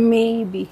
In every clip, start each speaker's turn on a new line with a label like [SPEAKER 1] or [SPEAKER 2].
[SPEAKER 1] Maybe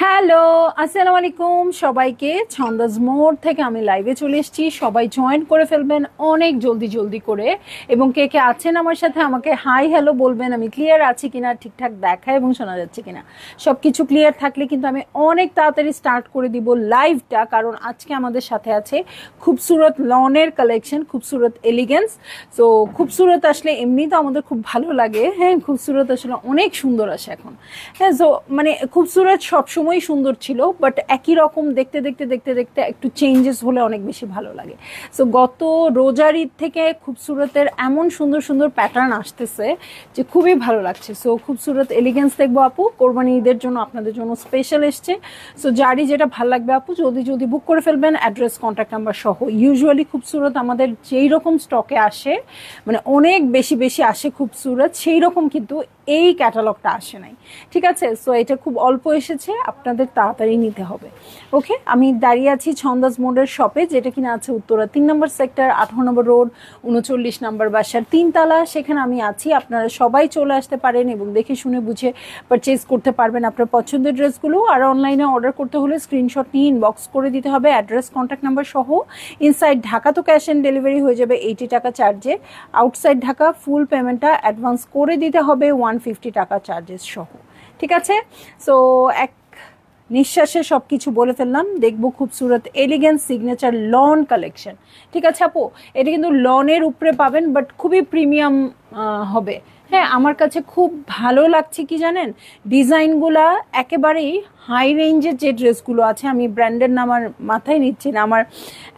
[SPEAKER 1] hello, আসসালামু আলাইকুম সবাইকে। ছন্দাজ মোড় থেকে আমি লাইভে চলে এসেছি। সবাই জয়েন করে ফেলবেন অনেক জলদি জলদি করে, এবং কে কে আছেন আমার সাথে আমাকে হাই হ্যালো বলবেন। আমি ক্লিয়ার আছি কিনা, ঠিকঠাক দেখা এবং শোনা যাচ্ছে কিনা, সব কিছু ক্লিয়ার থাকলে কিন্তু আমি অনেক তাড়াতাড়ি স্টার্ট করে দিব লাইভটা, কারণ আজকে আমাদের সাথে আছে খুবসুরত লনের কালেকশন, খুবসুরত এলিগেন্স। সো খুবসুরত আসলে এমনি তো আমাদের খুব ভালো লাগে, হ্যাঁ খুবসুরত আসলে অনেক সুন্দর আসে এখন, হ্যাঁ। সো মানে খুবসুরত সবসময় সুন্দর ছিল, বাট একই রকম দেখতে দেখতে দেখতে দেখতে একটু চেঞ্জেস হলে অনেক বেশি ভালো লাগে। সো গত রোজার ঈদ থেকে খুবসুরতের এমন সুন্দর সুন্দর প্যাটার্ন আসতেছে যে খুবই ভালো লাগছে। সো খুবসুরত এলিগেন্স দেখবো আপু, কোরবানি ঈদের জন্য আপনাদের জন্য স্পেশাল এসছে। সো যারই যেটা ভালো লাগবে আপু জলদি জলদি বুক করে ফেলবেন, অ্যাড্রেস কন্ট্যাক্ট নাম্বার সহ। ইউজুয়ালি খুবসুরত আমাদের যেই রকম স্টকে আসে, মানে অনেক বেশি বেশি আসে খুবসুরত, সেই রকম কিন্তু এই ক্যাটালগটা আসে নাই, ঠিক আছে। সো এটা খুব অল্প এসেছে, আপনাদের তাড়াতাড়ি নিতে হবে। ওকে, আমি দাঁড়িয়ে আছি ছন্দাজ মোড়ের শপে, যেটা কিনা আছে উত্তরা 3 নম্বর সেক্টর, 18 নম্বর রোড, 39 নম্বর বাসার 3 তলা। সেখানে আমি আছি, আপনারা সবাই চলে আসতে পারেন এবং দেখে শুনে বুঝে পারচেজ করতে পারবেন আপনার পছন্দের ড্রেসগুলো। আর অনলাইনে অর্ডার করতে হলে স্ক্রিনশট নিয়ে ইনবক্স করে দিতে হবে, অ্যাড্রেস কন্ট্যাক্ট নাম্বার সহ। ইনসাইড ঢাকা তো ক্যাশ অন ডেলিভারি হয়ে যাবে 80 টাকা চার্জে, আউটসাইড ঢাকা ফুল পেমেন্টটা অ্যাডভান্স করে দিতে হবে 150 টাকা চার্জেস সহ, ঠিক আছে। সো এক নিঃশ্বাসে সব কিছু বলে ফেললাম। দেখবো খুবসুরত এলিগেন্স সিগনেচার লন কালেকশন, ঠিক আছে আপু। এটা কিন্তু লনের উপরে পাবেন, বাট খুবই প্রিমিয়াম হবে। হ্যাঁ, আমার কাছে খুব ভালো লাগছে কি জানেন, ডিজাইনগুলা একেবারেই হাই রেঞ্জের যে ড্রেসগুলো আছে, আমি ব্র্যান্ডের নাম আর মাথায় নিচ্ছি না, আমার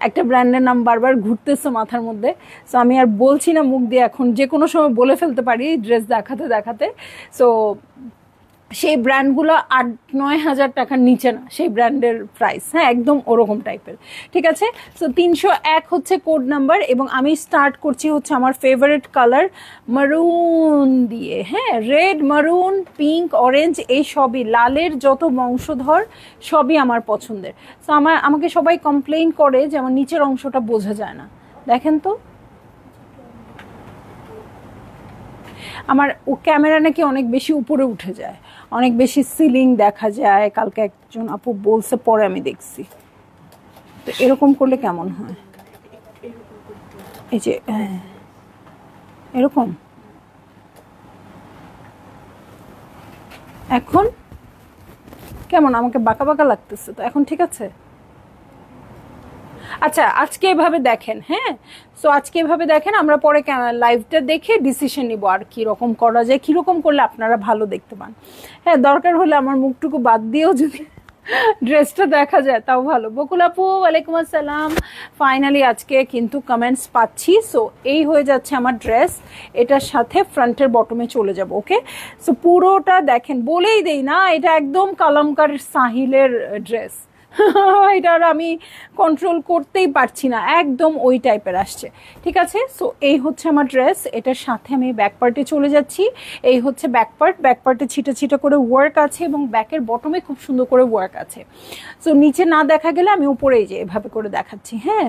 [SPEAKER 1] একটা ব্র্যান্ডের নাম বারবার ঘুরতেছে মাথার মধ্যে। সো আমি আর বলছি না মুখ দিয়ে, এখন যে কোনো সময় বলে ফেলতে পারি ড্রেস দেখাতে দেখাতে। সো সেই ব্র্যান্ডগুলো 8-9 হাজার টাকার নিচে না, সেই ব্র্যান্ডের প্রাইস, হ্যাঁ একদম ওরকম টাইপের, ঠিক আছে। সো 301 হচ্ছে কোড নাম্বার, এবং আমি স্টার্ট করছি হচ্ছে আমার ফেভারিট কালার মারুন দিয়ে, হ্যাঁ রেড, মারুন, পিঙ্ক, অরেঞ্জ, এই সবই লালের যত বংশধর সবই আমার পছন্দের। সো আমাকে সবাই কমপ্লেইন করে যে আমার নিচের অংশটা বোঝা যায় না, দেখেন তো আমার ও ক্যামেরা নাকি অনেক বেশি উপরে উঠে যায়, অনেক বেশি সিলিং দেখা যায়। কালকে একজন আপু বলছে, পরে আমি দেখছি। তো এরকম করলে কেমন হয়, এই যে এরকম এখন কেমন, আমাকে বাঁকা বাঁকা লাগতেছে তো, এখন ঠিক আছে। আচ্ছা আজকে এভাবে দেখেন, হ্যাঁ। সো আজকে এভাবে দেখেন, আমরা পরে লাইভটা দেখে ডিসিশন নিব আর কি রকম করা যায়, কিরকম করলে আপনারা ভালো দেখতে পান। হ্যাঁ, দরকার হলে আমার মুখটুকু বাদ দিয়েও যদি ড্রেসটা দেখা যায় তাও ভালো। বকুল আপু ওয়ালাইকুম আসসালাম। ফাইনালি আজকে কিন্তু কমেন্টস পাচ্ছি। সো এই হয়ে যাচ্ছে আমার ড্রেস, এটার সাথে ফ্রন্টের বটমে চলে যাব। ওকে, সো পুরোটা দেখেন, বলেই দেই না এটা একদম কালামকার সাহিলের ড্রেস, এটা আমি কন্ট্রোল করতেই পারছি না, একদম ওই টাইপের আসছে, ঠিক আছে। সো এই হচ্ছে আমার ড্রেস, এটার সাথে আমি ব্যাক পার্টে চলে যাচ্ছি। এই হচ্ছে ব্যাক পার্ট, ব্যাক পার্টে ছিটা ছিটা করে ওয়ার্ক আছে, এবং ব্যাকের বটমে খুব সুন্দর করে ওয়ার্ক আছে। সো নিচে না দেখা গেলে আমি উপরেই যে এভাবে করে দেখাচ্ছি। হ্যাঁ,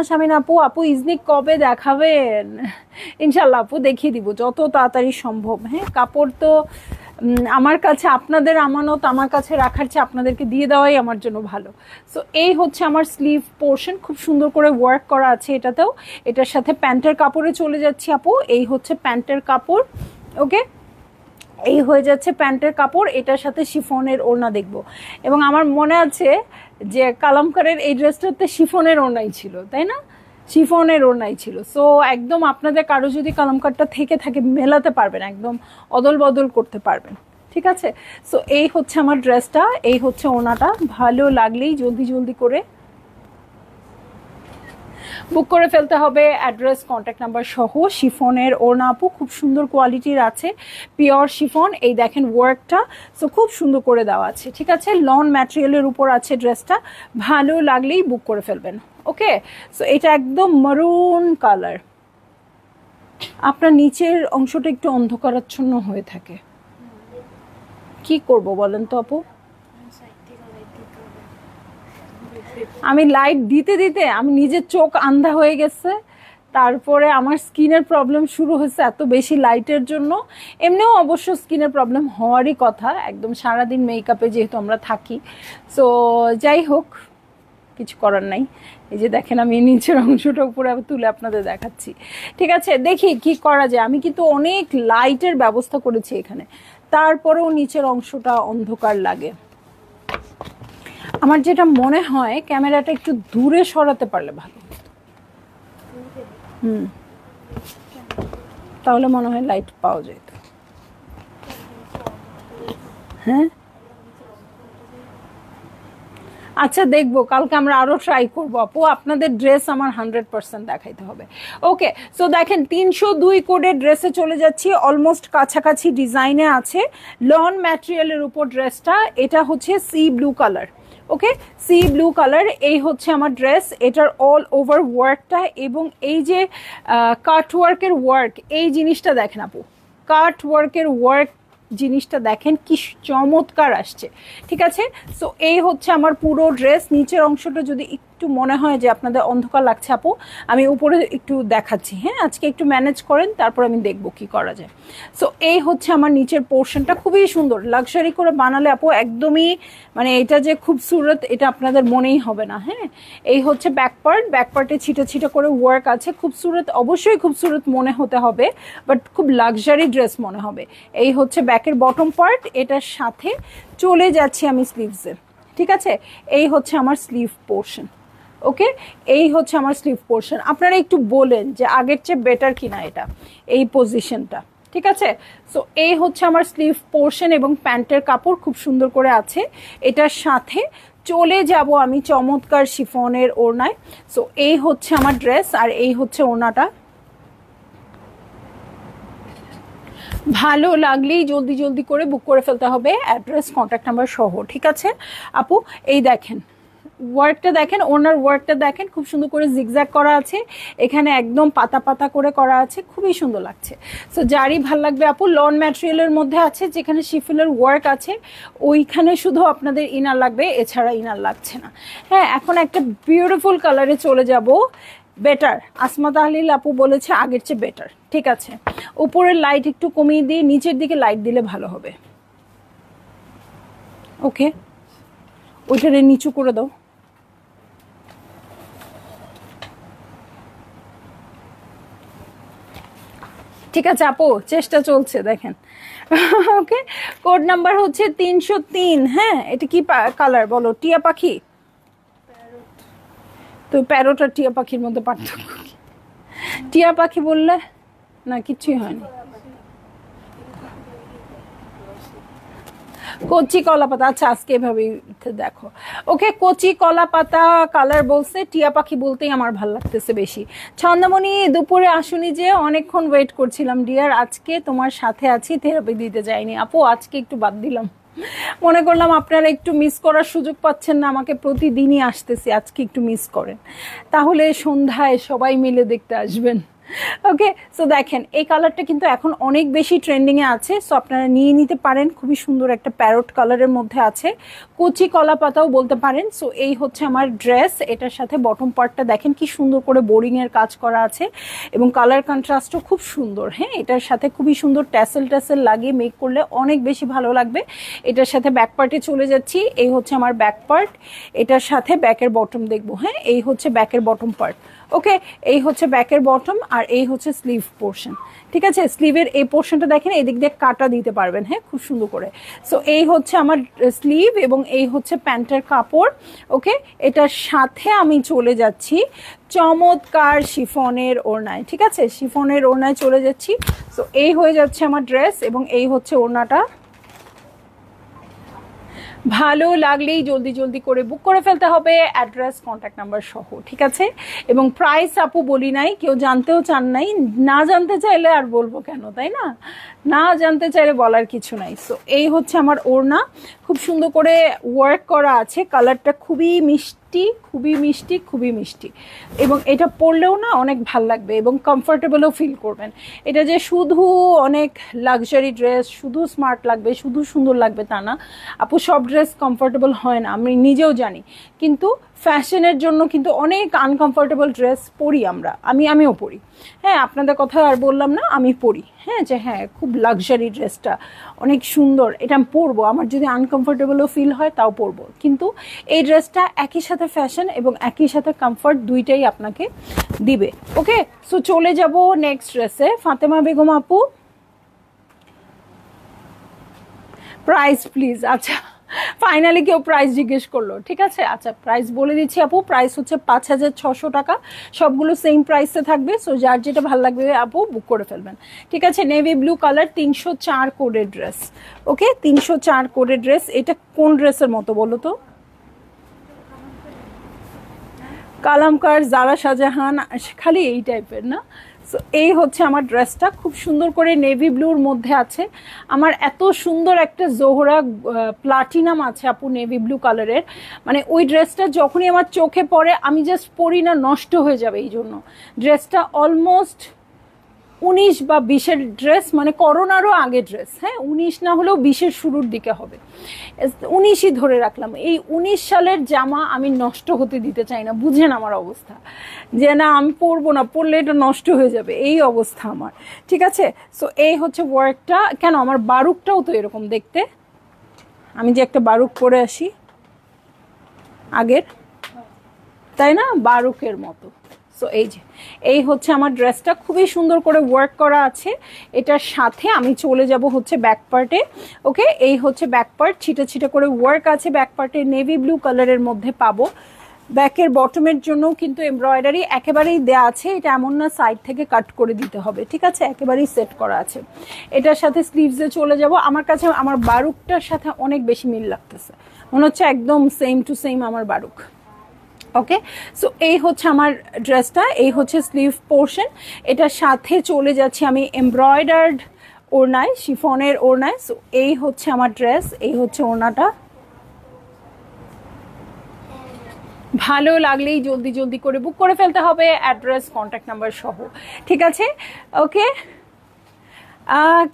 [SPEAKER 1] শামিন আপু, আপু ইজনিক কবে দেখাবেন? ইনশাল্লাহ আপু দেখিয়ে দিব যত তাড়াতাড়ি সম্ভব। হ্যাঁ, কাপড় তো আমার কাছে আপনাদের আমানত, আমার কাছে রাখার চেয়ে আপনাদেরকে দিয়ে দেওয়াই আমার জন্য ভালো। সো এই হচ্ছে আমার স্লিভ পোর্শন, খুব সুন্দর করে ওয়ার্ক করা আছে এটাতেও। এটার সাথে প্যান্টের কাপড়ে চলে যাচ্ছি আপু, এই হচ্ছে প্যান্টের কাপড়। ওকে, এই হয়ে যাচ্ছে প্যান্টের কাপড়, এটার সাথে শিফনের ওড়না দেখবো। এবং আমার মনে আছে যে কালামকারের এই ড্রেসটাতে শিফনের ওড়নাই ছিল, তাই না? শিফনের ওড়নাই ছিল। সো একদম আপনাদের কারো যদি কালামকারটা থেকে থাকে মেলাতে পারবেন, একদম অদল বদল করতে পারবেন, ঠিক আছে। সো এই হচ্ছে আমার ড্রেসটা, এই হচ্ছে ওড়নাটা। ভালো লাগলেই জলদি জলদি করে বুক করে ফেলতে হবে, অ্যাড্রেস কন্ট্যাক্ট নাম্বার সহ। শিফনের ওড়না আপু খুব সুন্দর কোয়ালিটির আছে, পিওর শিফন। এই দেখেন ওয়ার্কটা, সো খুব সুন্দর করে দেওয়া আছে, ঠিক আছে। লন ম্যাটেরিয়ালের উপর আছে ড্রেসটা, ভালো লাগলেই বুক করে ফেলবেন। ওকে, সো এটা একদম মারুন কালার। আপনার নিচের অংশটা একটু অন্ধকারাচ্ছন্ন হয়ে থাকে, কি করব বলেন তো আপু? আমি লাইট দিতে দিতে আমি নিজের চোখ আন্ধা হয়ে গেছে, তারপরে আমার স্কিনের প্রবলেম শুরু হয়েছে এত বেশি লাইটের জন্য। এমনিও অবশ্য স্কিনের প্রবলেম হওয়ারই কথা, একদম সারাদিন মেকআপে যেহেতু আমরা থাকি। সো যাই হোক, কিছু করার নাই। এই যে দেখেন আমি নিচের অংশটা উপরে তুলে আপনাদের দেখাচ্ছি, ঠিক আছে। দেখি কি করা যায়। আমি কিন্তু অনেক লাইটের ব্যবস্থা করেছি এখানে, তারপরেও নিচের অংশটা অন্ধকার লাগে। আমার যেটা মনে হয় ক্যামেরাটা একটু দূরে সরাতে পারলে ভালো। তাহলে মনে হয় লাইট পাওয়া যেত। হ্যাঁ আচ্ছা, দেখবো কালকে আমরা আরো ট্রাই করবো আপু। আপনাদের ড্রেস আমার 100% দেখাইতে হবে। ওকে, সো দেখেন 302 কোডের ড্রেসে চলে যাচ্ছি, অলমোস্ট কাছাকাছি ডিজাইনে আছে। লন ম্যাটেরিয়ালের উপর ড্রেসটা, এটা হচ্ছে সি ব্লু কালার। ওকে, সি ব্লু কালার, এই হচ্ছে আমার ড্রেস। এটার অল ওভার ওয়ার্কটা এবং এই যে কাট ওয়ার্কের ওয়ার্ক, এই জিনিসটা দেখেন আপু, কাট ওয়ার্কের ওয়ার্ক জিনিসটা দেখেন কি চমৎকার আসছে, ঠিক আছে। সো এই হচ্ছে আমার পুরো ড্রেস। নিচের অংশটা যদি একটু মনে হয় যে আপনাদের অন্ধকার লাগছে আপু, আমি উপরে একটু দেখাচ্ছি। হ্যাঁ, আজকে একটু ম্যানেজ করেন, তারপর আমি দেখবো কি করা যায়। সো এই হচ্ছে আমার নিচের পোর্শনটা, খুবই সুন্দর লাক্সারি করে বানালে আপু একদমই মানে এটা যে খুবসুরত এটা আপনাদের মনেই হবে না। হ্যাঁ, এই হচ্ছে ব্যাক পার্ট, ব্যাক পার্টে ছিটা ছিটা করে ওয়ার্ক আছে। খুবসুরত, অবশ্যই খুবসুরত মনে হতে হবে, বাট খুব লাক্সারি ড্রেস মনে হবে। এই হচ্ছে ব্যাকের বটম পার্ট, এটার সাথে চলে যাচ্ছি আমি স্লিভসে, ঠিক আছে। এই হচ্ছে আমার স্লিভ পোর্শন। ওকে, এই হচ্ছে আমার স্লিভ পোর্শন। আপনারা একটু বলেন যে আগের চেয়ে বেটার কিনা এটা, এই পজিশনটা, ঠিক আছে। সো এই হচ্ছে আমার স্লিভ পোর্শন এবং প্যান্টের কাপড় খুব সুন্দর করে আছে। এটার সাথে চলে যাব আমি চমৎকার শিফনের ওড়নায়। সো এই হচ্ছে আমার ড্রেস আর এই হচ্ছে ওড়নাটা। ভালো লাগলেই জলদি জলদি করে বুক করে ফেলতে হবে, অ্যাড্রেস কন্ট্যাক্ট নাম্বার সহ, ঠিক আছে আপু। এই দেখেন ওয়ার্কটা দেখেন, ওনার ওয়ার্কটা দেখেন, খুব সুন্দর করে জিগজ্যাগ করা আছে, এখানে একদম পাতা পাতা করে করা আছে, খুবই সুন্দর লাগছে। সো যারই ভাল লাগবে আপু, লন ম্যাটেরিয়ালের মধ্যে আছে, যেখানে শিফনের ওয়ার্ক আছে ওইখানে শুধু আপনাদের ইনার লাগবে, এছাড়া ইনার লাগছে না। হ্যাঁ, এখন একটা বিউটিফুল কালারে চলে যাব, বেটার। আসমা তাহলিল আপু বলেছে আগের চেয়ে বেটার, ঠিক আছে। উপরের লাইট একটু কমিয়ে দিয়ে নিচের দিকে লাইট দিলে ভালো হবে। ওকে, ওইটারে নিচু করে দাও। ঠিক আছে আপু, চেষ্টা চলছে, দেখেন। ওকে, কোড নাম্বার হচ্ছে 303। হ্যাঁ, এটা কি কালার বলো? টিয়া পাখি? তো প্যারোট আর টিয়া পাখির মধ্যে পার্থক্য কি? টিয়া পাখি বললে না, কিছুই হয়নি। কচি কলা পাতা, আচ্ছা আজকে এভাবেই দেখো। ওকে, কচি কলা পাতা কালার বলছে, টিয়া পাখি বলতেই আমার ভাল লাগতেছে বেশি। ছন্দমণি দুপুরে আসুনি যে, অনেকক্ষণ ওয়েট করছিলাম ডিয়ার, আজকে তোমার সাথে আছি, থেরাপি দিতে যাইনি আপু, আজকে একটু বাদ দিলাম, মনে করলাম আপনারা একটু মিস করার সুযোগ পাচ্ছেন না, আমাকে প্রতিদিনই আসতেছি, আজকে একটু মিস করেন, তাহলে সন্ধ্যায় সবাই মিলে দেখতে আসবেন। ওকে, সো দেখেন এই কালারটা কিন্তু এখন অনেক বেশি ট্রেন্ডিং এ আছে, সো আপনারা নিয়ে নিতে পারেন। খুবই সুন্দর একটা প্যারট কালারের মধ্যে আছে, কচি কলা পাতাও বলতে পারেন। সো এই হচ্ছে আমার ড্রেস, এটার সাথে বটম পার্টটা দেখেন কি সুন্দর করে বোরিং এর কাজ করা আছে এবং কালার কন্ট্রাস্টও খুব সুন্দর। হ্যাঁ, এটার সাথে খুবই সুন্দর ট্যাসেল ট্যাসেল লাগিয়ে মেক করলে অনেক বেশি ভালো লাগবে। এটার সাথে ব্যাক পার্টে চলে যাচ্ছি, এই হচ্ছে আমার ব্যাক পার্ট, এটার সাথে ব্যাকের বটম দেখবো। হ্যাঁ, এই হচ্ছে ব্যাকের বটম পার্ট। ওকে, এই হচ্ছে ব্যাকের বটম আর এই হচ্ছে স্লিভ পোর্শন, ঠিক আছে। স্লিভের এই পোর্শনটা দেখেন, এদিক দিয়ে কাটা দিতে পারবেন, হ্যাঁ, খুব সুন্দর করে। সো এই হচ্ছে আমার স্লিভ এবং এই হচ্ছে প্যান্টের কাপড়। ওকে, এটার সাথে আমি চলে যাচ্ছি চমৎকার শিফনের ওড়নায়, ঠিক আছে, শিফনের ওড়নায় চলে যাচ্ছি। সো এই হয়ে যাচ্ছে আমার ড্রেস এবং এই হচ্ছে ওড়নাটা। ভালো লাগলেই জলদি জলদি করে বুক করে ফেলতে হবে, অ্যাড্রেস কন্ট্যাক্ট নাম্বার সহ, ঠিক আছে? এবং প্রাইস আপু বলি নাই, কেউ জানতেও চান নাই, না জানতে চাইলে আর বলবো কেন, তাই না? না জানতে চাইলে বলার কিছু নাই। সো এই হচ্ছে আমার ওড়না, খুব সুন্দর করে ওয়ার্ক করা আছে, কালারটা খুবই মিষ্টি, খুবই মিষ্টি, খুবই মিষ্টি, এবং এটা পরলেও না অনেক ভাল লাগবে এবং কমফোর্টেবলও ফিল করবেন। এটা যে শুধু অনেক লাক্সারি ড্রেস, শুধু স্মার্ট লাগবে, শুধু সুন্দর লাগবে তা না আপু, সব ড্রেস কমফোর্টেবল হয় না, আমি নিজেও জানি, কিন্তু ফ্যাশনের জন্য কিন্তু অনেক আনকমফোর্টেবল ড্রেস পরি আমরা, আমিও পরি। হ্যাঁ, আপনাদের কথা আর বললাম না, আমি পরি, হ্যাঁ, যে হ্যাঁ খুব লাক্সারি ড্রেসটা অনেক সুন্দর, এটা আমি পরবো, আমার যদি আনকমফোর্টেবলও ফিল হয় তাও পরবো, কিন্তু এই ড্রেসটা একই সাথে ফ্যাশন এবং একই সাথে কমফর্ট দুইটাই আপনাকে দিবে। ওকে, সো চলে যাব নেক্সট ড্রেসে। ফাতেমা বেগম আপু, প্রাইস প্লিজ। আচ্ছা, ফাইনালি কেউ প্রাইস জিজ্ঞেস করলো, ঠিক আছে, আচ্ছা প্রাইস বলে দিচ্ছি আপু, প্রাইস হচ্ছে 5600 টাকা, সবগুলো সেম প্রাইসে থাকবে। সো যার যেটা ভালো লাগবে আপু বুক করে ফেলবেন, ঠিক আছে? নেভি ব্লু কালার, 304 কোডের ড্রেস। ওকে, 304 কোডের ড্রেস। এটা কোন ড্রেসের মতো বলো তো? কালামকার, জারা শাহজাহান, খালি এই টাইপের না? সো এই হচ্ছে আমার ড্রেসটা, খুব সুন্দর করে নেভি ব্লুর মধ্যে আছে। আমার এত সুন্দর একটা জোহরা প্লাটিনাম আছে আপু নেভি ব্লু কালারের, মানে ওই ড্রেসটা যখনই আমার চোখে পড়ে আমি জাস্ট পরি না, নষ্ট হয়ে যাবে। এই জন্য ড্রেসটা অলমোস্ট 19 বা 20-এর ড্রেস, মানে করোনারও আগে ড্রেস, হ্যাঁ 19 না হলেও 20-এর শুরুর দিকে হবে, 19ই ধরে রাখলাম। এই 19 সালের জামা আমি নষ্ট হতে দিতে চাই না, বুঝেন আমার অবস্থা, যে না আমি পরবো না, পরলে এটা নষ্ট হয়ে যাবে, এই অবস্থা আমার, ঠিক আছে? সো এই হচ্ছে ওয়ার্কটা। কেন আমার বারুকটাও তো এরকম দেখতে, আমি যে একটা বারুক পরে আসি আগের, তাই না, বারুকের মতো। সো এই হচ্ছে আমার ড্রেসটা, খুবই সুন্দর করে ওয়ার্ক করা আছে। এটার সাথে আমি চলে যাব হচ্ছে ব্যাক পার্টে। ওকে, এই হচ্ছে ব্যাক পার্ট, ছিটে ছিটে করে ওয়ার্ক আছে ব্যাক পার্টে, নেভি ব্লু কালারের মধ্যে পাবো। ব্যাকের বটমের জন্য কিন্তু এমব্রয়ডারি একেবারেই দেয়া আছে, এটা এমন না সাইড থেকে কাট করে দিতে হবে, ঠিক আছে, একেবারেই সেট করা আছে। এটার সাথে স্লিভসে চলে যাব। আমার কাছে আমার বারুকটার সাথে অনেক বেশি মিল লাগতেছে, মনে হচ্ছে একদম সেম টু সেম আমার বারুক। ওকে, সো এই হচ্ছে আমার ড্রেসটা, এই হচ্ছে স্লিভ পোর্শন। এটার সাথে চলে যাচ্ছি আমি এমব্রয়ডার্ড ওড়নায়, শিফনের ওড়নায়। সো এই হচ্ছে আমার ড্রেস, এই হচ্ছে ওড়নাটা। ভালো লাগলেই জলদি জলদি করে বুক করে ফেলতে হবে, অ্যাড্রেস কন্ট্যাক্ট নাম্বার সহ, ঠিক আছে? ওকে,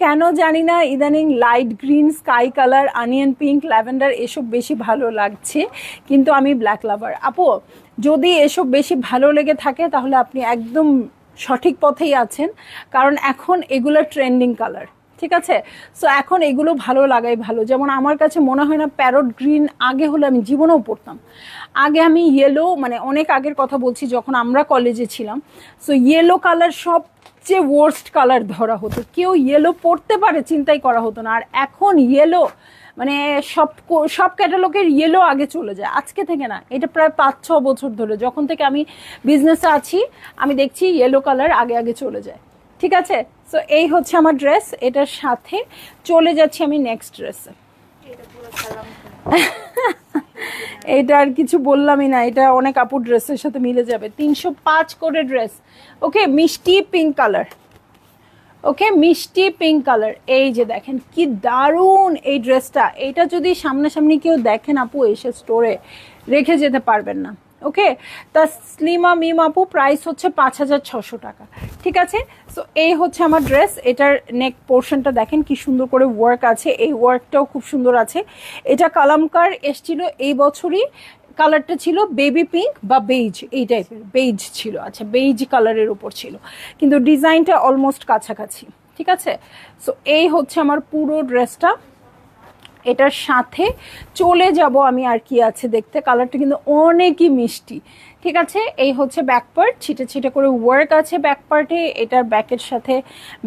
[SPEAKER 1] কেন জানি না ইদানিং light green, sky colour, onion pink, lavender এসব বেশি ভালো লাগছে, কিন্তু আমি ব্ল্যাক লাভার আপু। যদি এসব বেশি ভালো লেগে থাকে তাহলে আপনি একদম সঠিক পথেই আছেন, কারণ এখন এগুলো ট্রেন্ডিং কালার, ঠিক আছে? সো এখন এগুলো ভালো লাগাই ভালো। যেমন আমার কাছে মনে হয় না প্যারট গ্রিন আগে হলে আমি জীবনেও পড়তাম, আগে আমি ইয়েলো, মানে অনেক আগের কথা বলছি যখন আমরা কলেজে ছিলাম, সো ইয়েলো কালার সবচেয়ে ওয়ার্স্ট কালার ধরা হতো, কেউ ইয়েলো পড়তে পারে চিন্তাই করা হতো না। আর এখন ইয়েলো মানে সব ক্যাটালগের ইয়েলো আগে চলে যায়, আজকে থেকে না, এটা প্রায় 5-6 বছর ধরে, যখন থেকে আমি বিজনেসে আছি আমি দেখছি ইয়েলো কালার আগে আগে চলে যায়, ঠিক আছে? সো এই হচ্ছে আমার ড্রেস, এটার সাথে চলে যাচ্ছি আমি নেক্সট ড্রেসে। এটা আর কিছু বললামই না, এটা অনেক আপুর ড্রেসের সাথে মিলে যাবে। 305 করে ড্রেস। ওকে, মিষ্টি পিঙ্ক কালার। ওকে, মিষ্টি পিঙ্ক কালার। এই যে দেখেন কি দারুণ এই ড্রেসটা, এইটা যদি সামনাসামনি কেউ দেখেন আপু এসে স্টোরে, রেখে যেতে পারবেন না। ওকে, তা স্লিমা মিম আপু, প্রাইস হচ্ছে 5600 টাকা, ঠিক আছে? সো এই হচ্ছে আমার ড্রেস, এটার নেক পোর্শনটা দেখেন কি সুন্দর করে ওয়ার্ক আছে, এই ওয়ার্কটাও খুব সুন্দর আছে। এটা কালামকার এসছিল এই বছরই, কালারটা ছিল বেবি পিঙ্ক বা বেইজ, এই টাইপের বেইজ ছিল, আচ্ছা বেইজ কালারের উপর ছিল, কিন্তু ডিজাইনটা অলমোস্ট কাছাকাছি, ঠিক আছে? সো এই হচ্ছে আমার পুরো ড্রেসটা। এটার সাথে চলে যাব আমি, আর কি আছে দেখতে, কালারটা কিন্তু অনেকই মিষ্টি, ঠিক আছে? এই হচ্ছে ব্যাক পার্ট, ছিটে ছিটে করে ওয়ার্ক আছে ব্যাক পার্টে, এটার ব্যাকের সাথে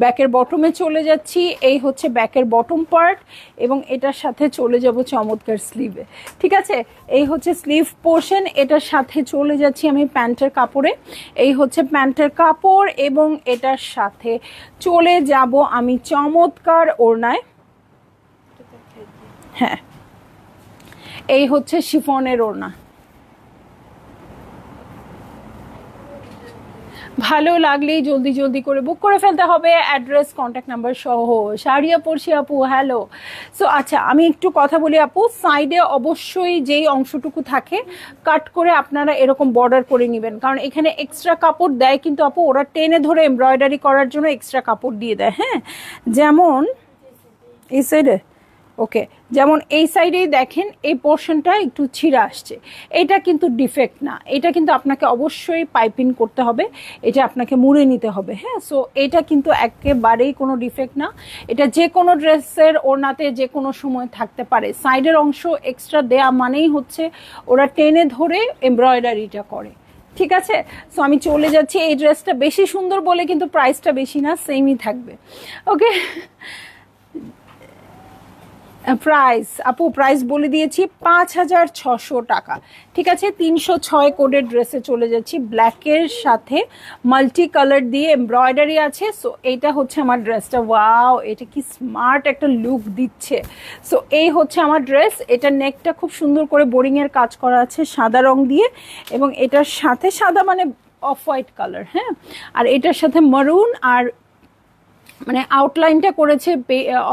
[SPEAKER 1] ব্যাকের বটমে চলে যাচ্ছি, এই হচ্ছে ব্যাকের বটম পার্ট, এবং এটার সাথে চলে যাব চমৎকার স্লিভে, ঠিক আছে? এই হচ্ছে স্লিভ পোর্শন, এটার সাথে চলে যাচ্ছি আমি প্যান্টের কাপড়ে, এই হচ্ছে প্যান্টের কাপড়, এবং এটার সাথে চলে যাব আমি চমৎকার ওড়নায়। হ্যাঁ, এই হচ্ছে শিফনের ওড়না, ভালো লাগলেই জলদি জলদি করে বুক করে ফেলতে হবে, অ্যাড্রেস কন্ট্যাক্ট নাম্বার সহ। শাড়িয়া পড়ছি আপু, হ্যালো। সো আচ্ছা, আমি একটু কথা বলি আপু, সাইডে অবশ্যই যেই অংশটুকু থাকে কাট করে আপনারা এরকম বর্ডার করে নেবেন, কারণ এখানে এক্সট্রা কাপড় দেয় কিন্তু আপু ওরা টেনে ধরে এমব্রয়ডারি করার জন্য এক্সট্রা কাপড় দিয়ে দেয়। হ্যাঁ, যেমন এই সাইডে, ওকে, যেমন এই সাইডেই দেখেন এই পোর্শনটা একটু ছিঁড়ে আসছে, এটা কিন্তু ডিফেক্ট না, এটা কিন্তু আপনাকে অবশ্যই পাইপিং করতে হবে, এটা আপনাকে মুড়ে নিতে হবে। হ্যাঁ, সো এটা কিন্তু একেবারেই কোনো ডিফেক্ট না, এটা যে কোনো ড্রেসের ওড়নাতে যে কোনো সময় থাকতে পারে। সাইডের অংশ এক্সট্রা দেয়া মানেই হচ্ছে ওরা টেনে ধরে এমব্রয়ডারিটা করে। ঠিক আছে, সো আমি চলে যাচ্ছি। এই ড্রেসটা বেশি সুন্দর বলে কিন্তু প্রাইসটা বেশি না, সেমই থাকবে। ওকে, প্রাইস আপু, প্রাইস বলে দিয়েছি 5,600 টাকা। ঠিক আছে, 306 কোডের ড্রেসে চলে যাচ্ছি, ব্ল্যাকের সাথে মাল্টি কালার দিয়ে এমব্রয়ডারি আছে। সো এইটা হচ্ছে আমার ড্রেসটা, ওয়াও, এটা কি স্মার্ট একটা লুক দিচ্ছে। সো এই হচ্ছে আমার ড্রেস, এটা নেকটা খুব সুন্দর করে বোরিংয়ের কাজ করা আছে সাদা রং দিয়ে, এবং এটার সাথে সাদা মানে অফ হোয়াইট কালার। হ্যাঁ, আর এটার সাথে মারুন আর মানে আউটলাইনটা করেছে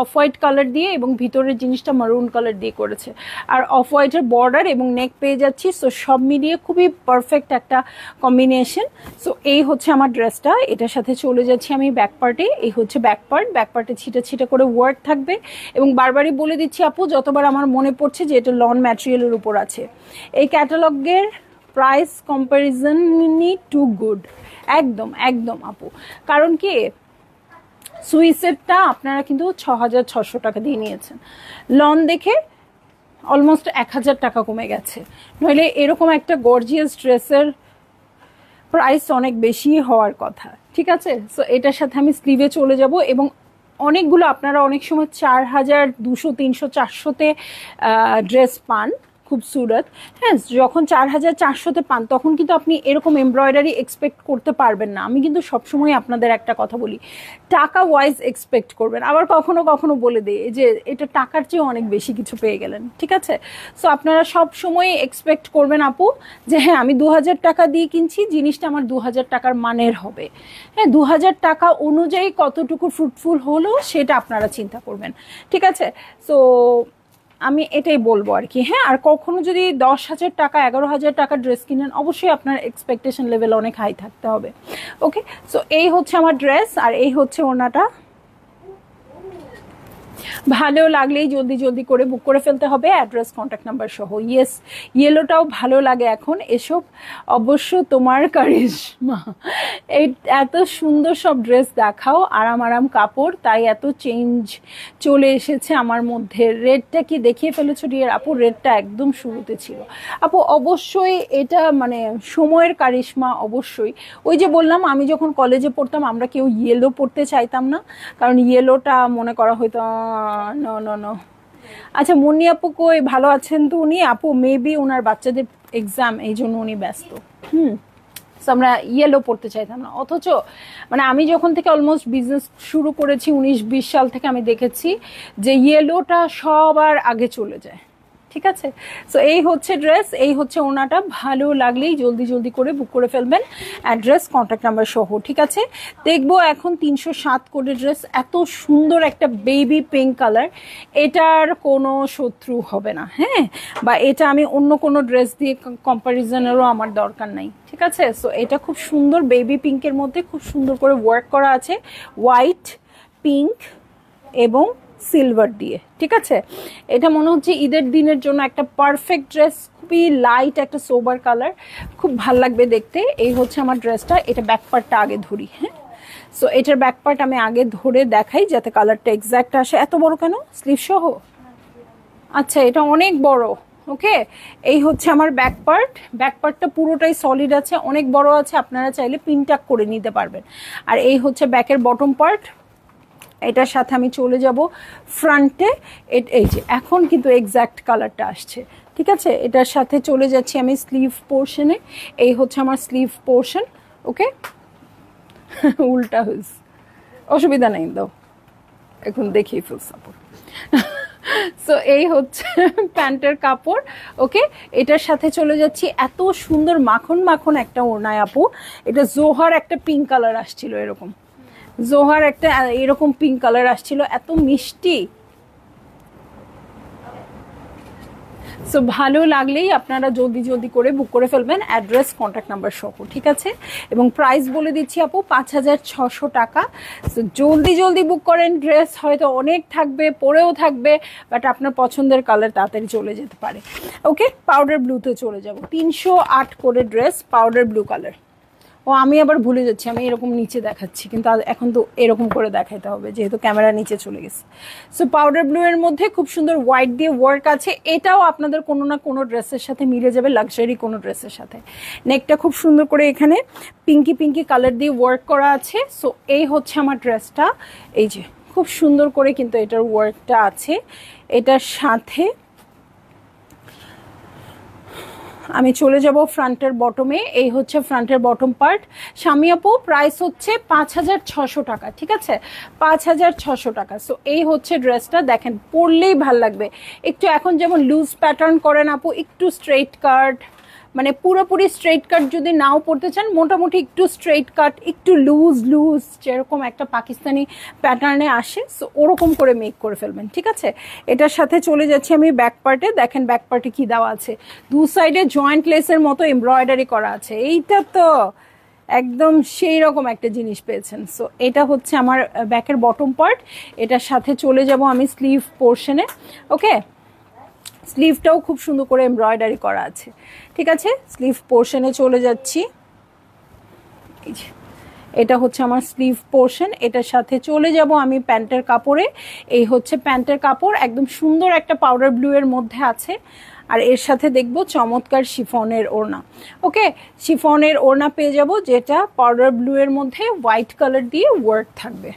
[SPEAKER 1] অফ হোয়াইট কালার দিয়ে, এবং ভিতরের জিনিসটা মারুন কালার দিয়ে করেছে, আর অফ হোয়াইটের বর্ডার এবং নেক পেয়ে যাচ্ছি। সো সব মিলিয়ে খুবই পারফেক্ট একটা কম্বিনেশন। সো এই হচ্ছে আমার ড্রেসটা, এটার সাথে চলে যাচ্ছি আমি ব্যাক পার্টে। এই হচ্ছে ব্যাক পার্ট, ব্যাক পার্টে ছিটা ছিটা করে ওয়ার্ক থাকবে, এবং বারবারই বলে দিচ্ছি আপু, যতবার আমার মনে পড়ছে যে এটা লন ম্যাটেরিয়ালের উপর আছে। এই ক্যাটালগের প্রাইস কম্প্যারিজনই টু গুড, একদম একদম আপু, কারণ কি সুইসেটটা আপনারা কিন্তু 6,600 টাকা দিয়ে নিয়েছেন, লন দেখে অলমোস্ট 1,000 টাকা কমে গেছে, নইলে এরকম একটা গর্জিয়াস ড্রেসের প্রাইস অনেক বেশি হওয়ার কথা। ঠিক আছে, সো এটার সাথে আমি স্লিভে চলে যাব, এবং অনেকগুলো আপনারা অনেক সময় 4,200, 300, 400-তে ড্রেস পান, খুব সুরত। হ্যাঁ, যখন 4,400-তে পান তখন কিন্তু আপনি এরকম এমব্রয়ডারি এক্সপেক্ট করতে পারবেন না। আমি কিন্তু সবসময় আপনাদের একটা কথা বলি, টাকা ওয়াইজ এক্সপেক্ট করবেন, আবার কখনো কখনো বলে দিই যে এটা টাকার চেয়ে অনেক বেশি কিছু পেয়ে গেলেন। ঠিক আছে, সো আপনারা সব সময় এক্সপেক্ট করবেন আপু যে হ্যাঁ আমি 2,000 টাকা দিয়ে কিনছি, জিনিসটা আমার 2,000 টাকার মানের হবে। হ্যাঁ, 2,000 টাকা অনুযায়ী কতটুকু ফ্রুটফুল হলো সেটা আপনারা চিন্তা করবেন। ঠিক আছে, সো আমি এটাই বলবো আর কি। হ্যাঁ, আর কখনো যদি 10,000 টাকা 11,000 টাকার ড্রেস কিনেন, অবশ্যই আপনার এক্সপেকটেশন লেভেল অনেক হাই থাকতে হবে। ওকে, সো এই হচ্ছে আমার ড্রেস, আর এই হচ্ছে ওড়নাটা। ভালো লাগলেই জলদি জলদি করে বুক করে ফেলতে হবে, অ্যাড্রেস কন্ট্যাক্ট নাম্বার সহ। ইয়েস, ইয়েলোটাও ভালো লাগে এখন, এসব অবশ্য তোমার কারিশমা, এই এত সুন্দর সব ড্রেস দেখাও, আরাম আরাম কাপড়, তাই এত চেঞ্জ চলে এসেছে আমার মধ্যে। রেডটা কি দেখিয়ে ফেলেছো ডিয়ার আপু? রেডটা একদম শুরুতে ছিল আপু, অবশ্যই এটা মানে সময়ের কারিশমা। অবশ্যই, ওই যে বললাম, আমি যখন কলেজে পড়তাম আমরা কেউ ইয়েলো পড়তে চাইতাম না, কারণ ইয়েলোটা মনে করা হয়তো নো নো নো। আচ্ছা, মুন্নি আপু কই, ভালো আছেন তো উনি? আপু মেবি ওনার বাচ্চাদের এক্সাম, এই জন্য উনি ব্যস্ত। আমরা ইয়েলো পড়তে চাইতাম না, অথচ মানে আমি যখন থেকে অলমোস্ট বিজনেস শুরু করেছি 19-20 সাল থেকে, আমি দেখেছি যে ইয়েলোটা সবার আগে চলে যায়। ঠিক আছে, সো এই হচ্ছে ড্রেস, এই হচ্ছে ওনাটা। ভালো লাগলেই জলদি জলদি করে বুক করে ফেলবেন, অ্যাড্রেস কন্ট্যাক্ট নাম্বার সহ। ঠিক আছে, দেখবো এখন 307 কোডের ড্রেস, এত সুন্দর একটা বেবি পিঙ্ক কালার, এটার কোনো শত্রু হবে না। হ্যাঁ, বা এটা আমি অন্য কোনো ড্রেস দিয়ে কম্পারিজনেরও আমার দরকার নাই। ঠিক আছে, সো এটা খুব সুন্দর বেবি পিঙ্কের মধ্যে খুব সুন্দর করে ওয়ার্ক করা আছে, হোয়াইট, পিঙ্ক এবং সিলভার দিয়ে। ঠিক আছে, এটা মনে হচ্ছে ঈদের দিনের জন্য একটা পারফেক্ট ড্রেস, খুবই লাইট একটা সোবার কালার, খুব ভাল লাগবে দেখতে। এই হচ্ছে আমার ড্রেসটা, এটা ব্যাক পার্টটা আগে ধরি। হ্যাঁ, সো এটার ব্যাক পার্ট আমি আগে ধরে দেখাই যাতে কালারটা এক্স্যাক্ট আসে। এত বড় কেন স্লিভ সহ? আচ্ছা, এটা অনেক বড়। ওকে, এই হচ্ছে আমার ব্যাক পার্ট, ব্যাক পার্টটা পুরোটাই সলিড আছে, অনেক বড় আছে, আপনারা চাইলে পিনটাক করে নিতে পারবেন। আর এই হচ্ছে ব্যাকের বটম পার্ট, এটার সাথে আমি চলে যাব ফ্রন্টে। এই যে এখন কিন্তু এক্স্যাক্ট কালারটা আসছে। ঠিক আছে, এটার সাথে চলে যাচ্ছি আমি স্লিভ পোর্শনে। এই হচ্ছে আমার স্লিভ পোর্শন। ওকে, উল্টা হয়েছে, অসুবিধা নেই, দাও এখন দেখিয়ে ফেলছি। সো এই হচ্ছে প্যান্টের কাপড়। ওকে, এটার সাথে চলে যাচ্ছি, এত সুন্দর মাখন মাখন একটা ওড়নায় আপু। এটা জোহার একটা পিঙ্ক কালার আসছিল, এরকম জোহার একটা এরকম পিঙ্ক কালার আসছিল, এত মিষ্টি। সো ভালো লাগলেই আপনারা জলদি জলদি করে বুক করে ফেলবেন, অ্যাড্রেস কন্ট্যাক্ট নাম্বার সহ, ঠিক আছে? এবং প্রাইস বলে দিচ্ছি আপু 5600 টাকা। সো জলদি জলদি বুক করেন, ড্রেস হয়তো অনেক থাকবে, পরেও থাকবে, বাট আপনার পছন্দের কালার তাড়াতাড়ি চলে যেতে পারে। ওকে, পাউডার ব্লুতে চলে যাব, 308 করে ড্রেস, পাউডার ব্লু কালার। ও আমি আবার ভুলে যাচ্ছি, আমি এরকম নিচে দেখাচ্ছি, কিন্তু এখন তো এরকম করে দেখাইতে হবে যেহেতু ক্যামেরা নিচে চলে গেছে। সো পাউডার ব্লু এর মধ্যে খুব সুন্দর হোয়াইট দিয়ে ওয়ার্ক আছে, এটাও আপনাদের কোনো না কোনো ড্রেসের সাথে মিলে যাবে, লাক্সারি কোনো ড্রেসের সাথে। নেকটা খুব সুন্দর করে এখানে পিঙ্কি পিঙ্কি কালার দিয়ে ওয়ার্ক করা আছে। সো এই হচ্ছে আমার ড্রেসটা, এই যে খুব সুন্দর করে কিন্তু এটার ওয়ার্কটা আছে। এটার সাথে আমি চলে যাব ফ্রন্টের বটমে। এই হচ্ছে ফ্রন্টের বটম পার্ট। স্বামী আপু প্রাইস হচ্ছে 5600 টাকা, ঠিক আছে? 5600 টাকা। সো এই হচ্ছে ড্রেসটা, দেখেন পরলেই ভাল লাগবে। একটু এখন যেমন লুজ প্যাটার্ন করেন আপু, একটু স্ট্রেট কাট, মানে পুরোপুরি স্ট্রেট কাট যদি নাও পড়তে চান, মোটামুটি একটু স্ট্রেট কাট, একটু লুজ লুজ, যেরকম একটা পাকিস্তানি প্যাটার্নে আসে, সো ওরকম করে মেক করে ফেলবেন, ঠিক আছে? এটার সাথে চলে যাচ্ছি আমি ব্যাক পার্টে। দেখেন ব্যাক পার্টে কি দেওয়া আছে, দু সাইডে জয়েন্ট লেসের মতো এমব্রয়ডারি করা আছে। এইটা তো একদম সেই রকম একটা জিনিস পেয়েছেন। সো এটা হচ্ছে আমার ব্যাকের বটম পার্ট। এটার সাথে চলে যাব আমি স্লিভ পোর্শনে। ওকে, স্লিভটাও খুব সুন্দর করে এমব্রয়ডারি করা আছে, ঠিক আছে? স্লিভ পোর্শনে চলে যাচ্ছি, এই যে এটা হচ্ছে আমার স্লিভ পোর্শন। এটার সাথে চলে যাব আমি প্যান্টের কাপড়ে। এই হচ্ছে প্যান্টের কাপড়, একদম সুন্দর একটা পাউডার ব্লু এর মধ্যে আছে, আর এর সাথে দেখব চমৎকার শিফনের ওড়না। ওকে, শিফনের ওড়না পেয়ে যাব, যেটা পাউডার ব্লু এর মধ্যে হোয়াইট কালার দিয়ে ওয়ার্ক থাকবে,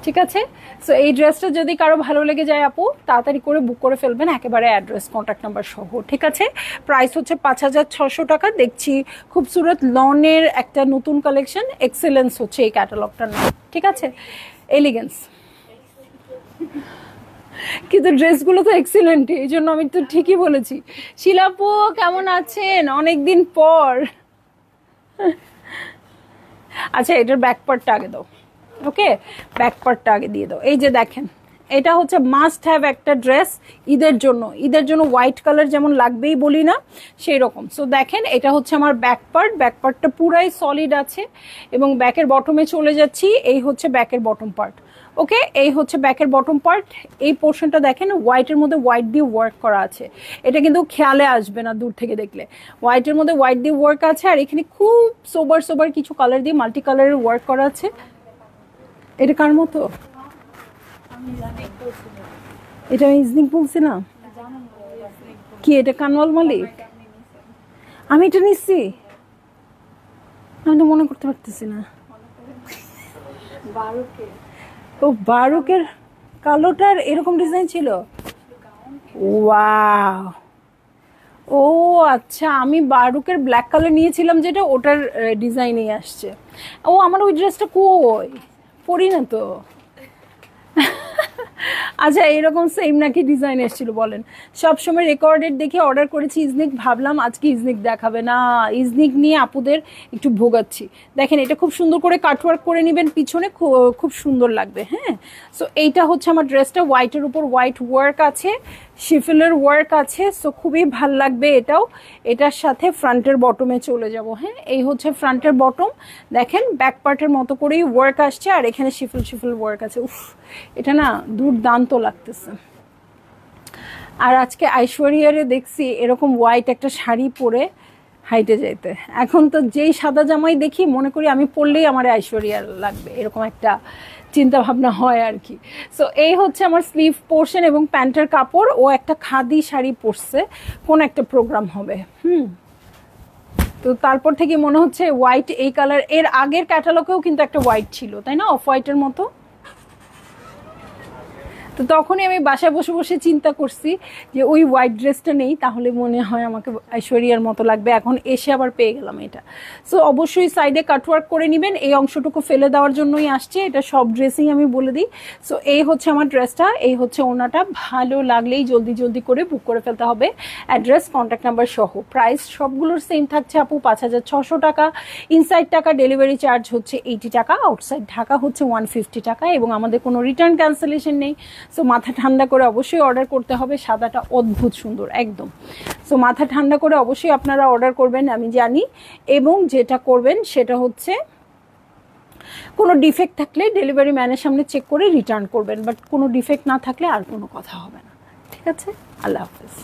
[SPEAKER 1] ঠিক আছে? সো এই ড্রেসটা যদি কারো ভালো লেগে যায় আপু, তাড়াতাড়ি করে বুক করে ফেলবেন, একেবারে অ্যাড্রেস কন্ট্যাক্ট নাম্বার সহ, ঠিক আছে? প্রাইস হচ্ছে 5600 টাকা। দেখছি খুবসুরত লনের একটা নতুন কালেকশন, এক্সেলেন্স হচ্ছে এই ক্যাটালগটার নাম, ঠিক আছে? এলিগেন্স, কিন্তু ড্রেসগুলো তো এক্সিলেন্ট, এই জন্য আমি তো ঠিকই বলেছি। শিলাপু কেমন আছেন, অনেকদিন পর। আচ্ছা, এটার ব্যাক পার্টটা আগে দাও। ওকে, ব্যাক পার্টটা আগে দিয়ে দাও। এই যে দেখেন, এটা হচ্ছে মাস্ট হ্যাভ একটা ড্রেস ঈদের জন্য। ঈদের জন্য হোয়াইট কালার যেমন লাগবেই বলি না, সেই রকম। সো দেখেন, এটা হচ্ছে আমার ব্যাক পার্ট। ব্যাক পার্টটা পুরাই সলিড আছে, এবং ব্যাকের বটমে চলে যাচ্ছি। এই হচ্ছে ব্যাকের বটম পার্ট। ওকে, এই হচ্ছে ব্যাকের বটম পার্ট। এই পোর্শনটা দেখেন, হোয়াইটের মধ্যে হোয়াইট দিয়ে ওয়ার্ক করা আছে। এটা কিন্তু খেয়ালে আসবে না দূর থেকে দেখলে, হোয়াইটের মধ্যে হোয়াইট দিয়ে ওয়ার্ক আছে, আর এখানে খুব সোবার সোবার কিছু কালার দিয়ে মাল্টি কালারের ওয়ার্ক করা আছে। এটা কার মতো? এটা আমি ইজনিক বলছি না কি? এটা কানওয়াল মালিক? আমি এটা নিচ্ছি, আমি তো মনে করতে পারতেছি না। ও বারুকের কালোটার এরকম ডিজাইন ছিল। ওয়াও, ও আচ্ছা, আমি বারুকের ব্ল্যাক কালার নিয়েছিলাম, যেটা ওটার ডিজাইনেই আসছে। ও আমার ওই ড্রেসটা কই, পরি না তো। আচ্ছা, এরকম সেম নাকি ডিজাইন এসেছিল বলেন? সবসময় রেকর্ডেড দেখে অর্ডার করেছি ইজনিক, ভাবলাম আজকে ইজনিক দেখাবে না, ইজনিক নিয়ে আপুদের একটু ভোগাচ্ছি। দেখেন, এটা খুব সুন্দর করে কাটওয়ার্ক করে নেবেন পিছনে, খুব সুন্দর লাগবে। হ্যাঁ, সো এইটা হচ্ছে আমার ড্রেসটা, হোয়াইটের উপর হোয়াইট ওয়ার্ক আছে, শিফেলের ওয়ার্ক আছে, সো খুবই ভাল লাগবে এটাও। এটার সাথে ফ্রন্টের বটমে চলে যাব। হ্যাঁ, এই হচ্ছে ফ্রন্টের বটম। দেখেন ব্যাক পার্টের মতো করেই ওয়ার্ক আসছে, আর এখানে শিফেল শিফেল ওয়ার্ক আছে। উফ, এটা না দুর্দান্ত লাগতেছে। আর আজকে ঐশ্বরিয়ারে দেখছি এরকম হোয়াইট একটা শাড়ি পরে হাইটে যেতে। এখন তো যেই সাদা জামাই দেখি মনে করি আমি পরলেই আমার ঐশ্বরিয়ার লাগবে, এরকম একটা চিন্তা ভাবনা হয় আর কি। সো এই হচ্ছে আমার স্লিভ পোর্শন এবং প্যান্টের কাপড়। ও একটা খাদি শাড়ি পরছে, কোন একটা প্রোগ্রাম হবে। তো তারপর থেকে মনে হচ্ছে হোয়াইট এই কালার, এর আগের ক্যাটালগেও কিন্তু একটা হোয়াইট ছিল, তাই না? অফ হোয়াইটের মতো। তো তখনই আমি বাসায় বসে বসে চিন্তা করছি যে ওই হোয়াইট ড্রেসটা নেই, তাহলে মনে হয় আমাকে ঐশ্বরিয়ার মতো লাগবে। এখন এসে আবার পেয়ে গেলাম এটা। সো অবশ্যই সাইডে কাটওয়ার্ক করে নেবেন, এই অংশটুকু ফেলে দেওয়ার জন্যই আসছে, এটা সব ড্রেসেই আমি বলে দিই। সো এই হচ্ছে আমার ড্রেসটা, এই হচ্ছে ওনাটা। ভালো লাগলেই জলদি জলদি করে বুক করে ফেলতে হবে, অ্যাড্রেস কন্ট্যাক্ট নাম্বার সহ। প্রাইস সবগুলোর সেম থাকছে আপু, 5,600 টাকা। ইনসাইড টাকা, ডেলিভারি চার্জ হচ্ছে 80 টাকা, আউটসাইড ঢাকা হচ্ছে 150 টাকা, এবং আমাদের কোনো রিটার্ন ক্যান্সেলেশন নেই। সো মাথা ঠান্ডা করে অবশ্যই অর্ডার করতে হবে। সাদাটা অদ্ভুত সুন্দর একদম। সো মাথা ঠান্ডা করে অবশ্যই আপনারা অর্ডার করবেন, আমি জানি। এবং যেটা করবেন সেটা হচ্ছে কোনো ডিফেক্ট থাকলে ডেলিভারি ম্যানের সামনে চেক করে রিটার্ন করবেন, বাট কোনো ডিফেক্ট না থাকলে আর কোনো কথা হবে না। ঠিক আছে, আল্লাহ হাফেজ।